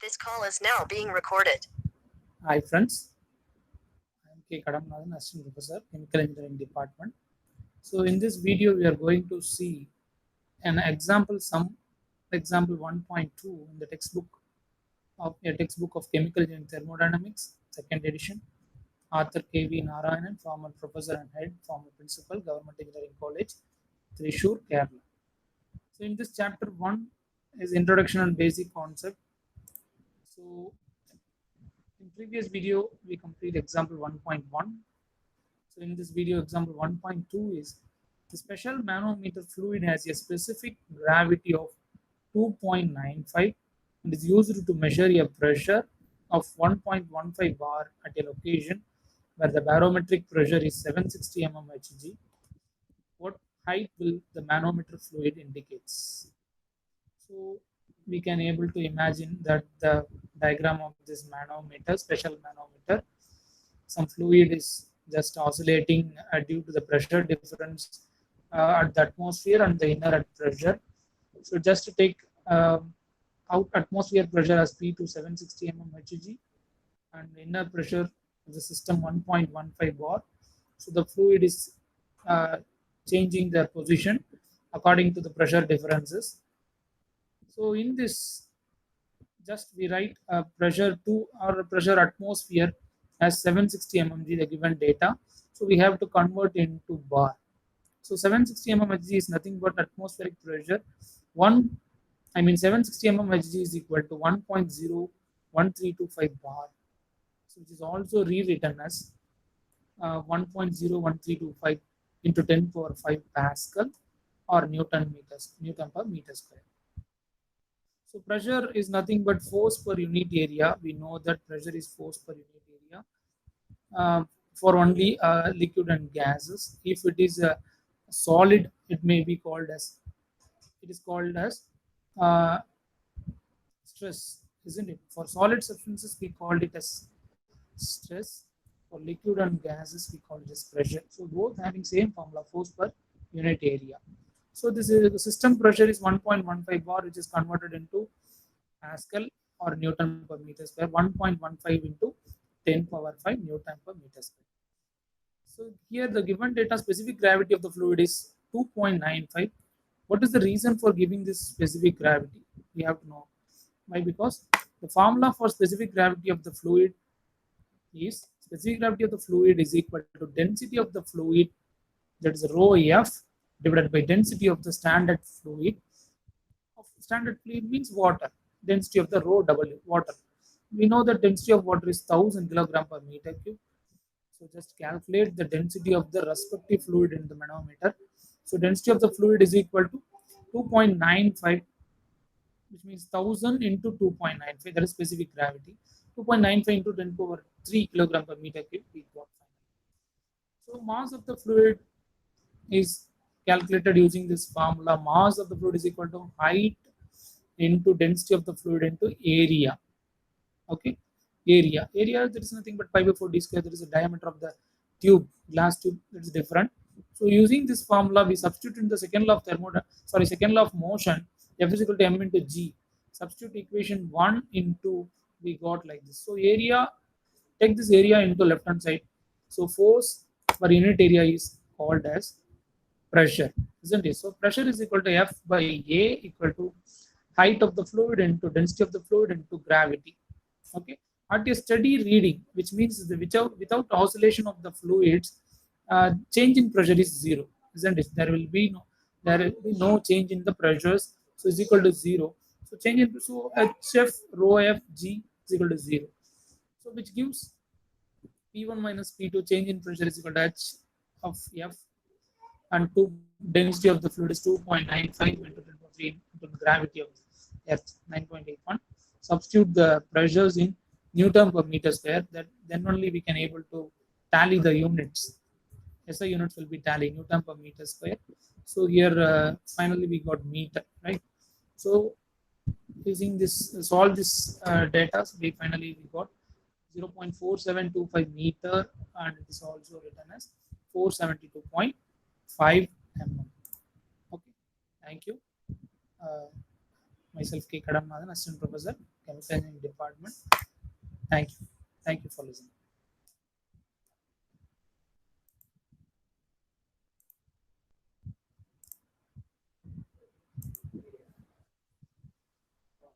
This call is now being recorded. Hi friends, I am K. Kadamnathan, Assistant Professor, Chemical Engineering Department. So in this video, we are going to see an example sum, example 1.2 in the textbook of Chemical Engineering Thermodynamics, second edition. Author K.V. Narayanan, former professor and head, former principal, Government Engineering College, Thrissur, Kerala. So in this chapter 1 is introduction and basic concept. So in previous video, we complete example 1.1. So in this video, example 1.2 is the special manometer fluid has a specific gravity of 2.95 and is used to measure a pressure of 1.15 bar at a location where the barometric pressure is 760 mmHg. What height will the manometer fluid indicates? So we can able to imagine that the diagram of this manometer, special manometer, some fluid is just oscillating due to the pressure difference at the atmosphere and the inner at pressure. So just to take out atmosphere pressure as P to 760 mmHg and inner pressure of the system 1.15 bar. So the fluid is uh, changing their position according to the pressure differences. So in this, just we write pressure to or pressure atmosphere as 760 mmg the given data. So we have to convert into bar. So 760 mmHg is nothing but atmospheric pressure. 760 mmHg is equal to 1.01325 bar. So which is also rewritten as 1.01325 into 10 power 5 Pascal or Newton per meter square. So pressure is nothing but force per unit area. We know that pressure is force per unit area for only liquid and gases. If it is a solid, it is called as uh, stress, isn't it? For solid substances, we called it as stress. For liquid and gases, we call it as pressure. So both having same formula, force per unit area. So this is the system pressure is 1.15 bar, which is converted into Pascal or Newton per meter square. 1.15 into 10 power 5 Newton per meter square. So here the given data specific gravity of the fluid is 2.95. What is the reason for giving this specific gravity? We have to know. Why? Because the formula for specific gravity of the fluid is specific gravity of the fluid is equal to density of the fluid, that is rho F, divided by density of the standard fluid. Standard fluid means water. Density of the rho W, water. We know the density of water is 1000 kilogram per meter cube. So just calculate the density of the respective fluid in the manometer. So density of the fluid is equal to 2.95, which means 1000 into 2.95. That is specific gravity. 2.95 into 10 power 3 kilogram per meter cube. We got finally. So mass of the fluid is calculated using this formula. Mass of the fluid is equal to height into density of the fluid into area. Okay, area there is nothing but pi by 4 d square. There is a diameter of the tube, glass tube, that is different. So using this formula, we substitute in the second law of motion, F is equal to m into g. Substitute equation 1 into, we got like this. So area, take this area into left hand side. So force per unit area is called as pressure, isn't it? So pressure is equal to F by A equal to height of the fluid into density of the fluid into gravity. Okay, at a steady reading, which means without oscillation of the fluids, change in pressure is zero, isn't it? There will be no change in the pressures, so is equal to zero. So change in, so HF rho F G is equal to zero. So which gives P1 minus P2, change in pressure is equal to H of F, and density of the fluid is 2.95 into 10 power 3 into the gravity of Earth, 9.81. Substitute the pressures in Newton per meter square. That then only we can able to tally the units. SI units will be tally Newton per meter square. So here finally we got meter, right? So using this, solve this data, so we got 0.4725 meter, and it is also written as 472.5 mm. Okay, thank you. Myself K. Kadamnathan, Assistant Professor, chemical engineering department. Thank you for listening.